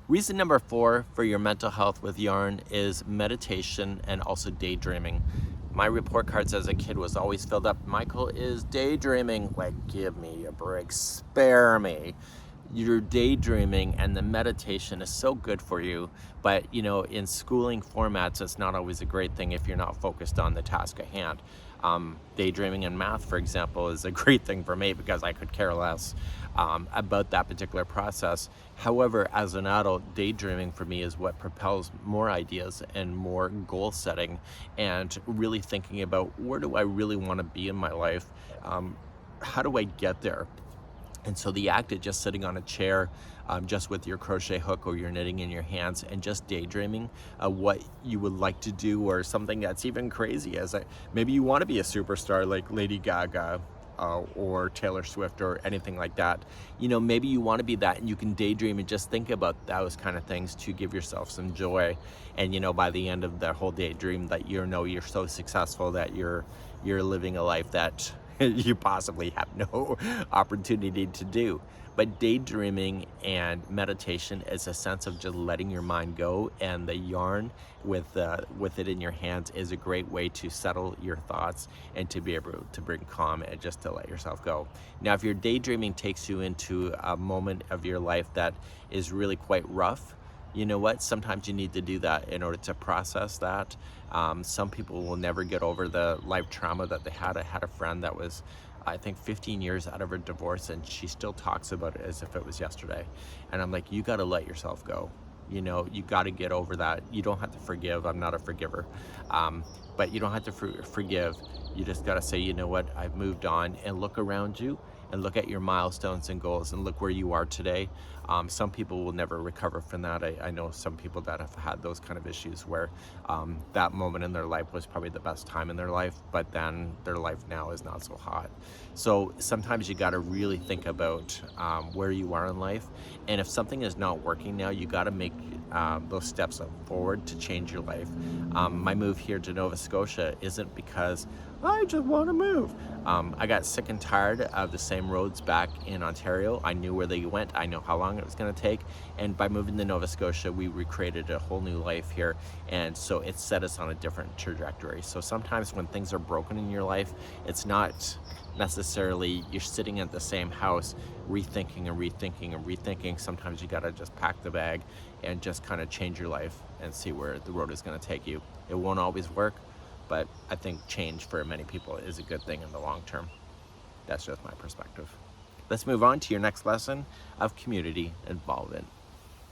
Reason number 4 for your mental health with yarn is meditation and also daydreaming. My report cards as a kid was always filled up. Michael is daydreaming. Like, give me a break, spare me. Your daydreaming and the meditation is so good for you, but in schooling formats, it's not always a great thing if you're not focused on the task at hand. Daydreaming in math, for example, is a great thing for me because I could care less about that particular process. However, as an adult, daydreaming for me is what propels more ideas and more goal setting and really thinking about where do I really want to be in my life? How do I get there? And so the act of just sitting on a chair, just with your crochet hook or your knitting in your hands and just daydreaming what you would like to do, or something that's even crazy as maybe you want to be a superstar like Lady Gaga or Taylor Swift or anything like that. Maybe you want to be that, and you can daydream and just think about those kind of things to give yourself some joy. And by the end of the whole daydream that you're so successful that you're living a life that you possibly have no opportunity to do. But daydreaming and meditation is a sense of just letting your mind go, and the yarn with it in your hands is a great way to settle your thoughts and to be able to bring calm and just to let yourself go. Now, if your daydreaming takes you into a moment of your life that is really quite rough, you know what? Sometimes you need to do that in order to process that. Some people will never get over the life trauma that they had. I had a friend that was, I think, 15 years out of her divorce, and she still talks about it as if it was yesterday. And I'm like, you got to let yourself go. You got to get over that. You don't have to forgive. I'm not a forgiver. But you don't have to forgive. You just got to say, you know what? I've moved on, and look around you and look at your milestones and goals and look where you are today. Some people will never recover from that. I know some people that have had those kind of issues where that moment in their life was probably the best time in their life, but then their life now is not so hot. So sometimes you got to really think about where you are in life. And if something is not working now, you got to make those steps forward to change your life. My move here to Nova Scotia isn't because I just want to move. I got sick and tired of the same roads back in Ontario. I knew where they went. I know how long it was going to take. And by moving to Nova Scotia, we recreated a whole new life here. And so it set us on a different trajectory. So sometimes when things are broken in your life, it's not necessarily you're sitting at the same house rethinking and rethinking and rethinking. Sometimes you got to just pack the bag and just kind of change your life and see where the road is going to take you. It won't always work, but I think change for many people is a good thing in the long term. That's just my perspective. Let's move on to your next lesson of community involvement.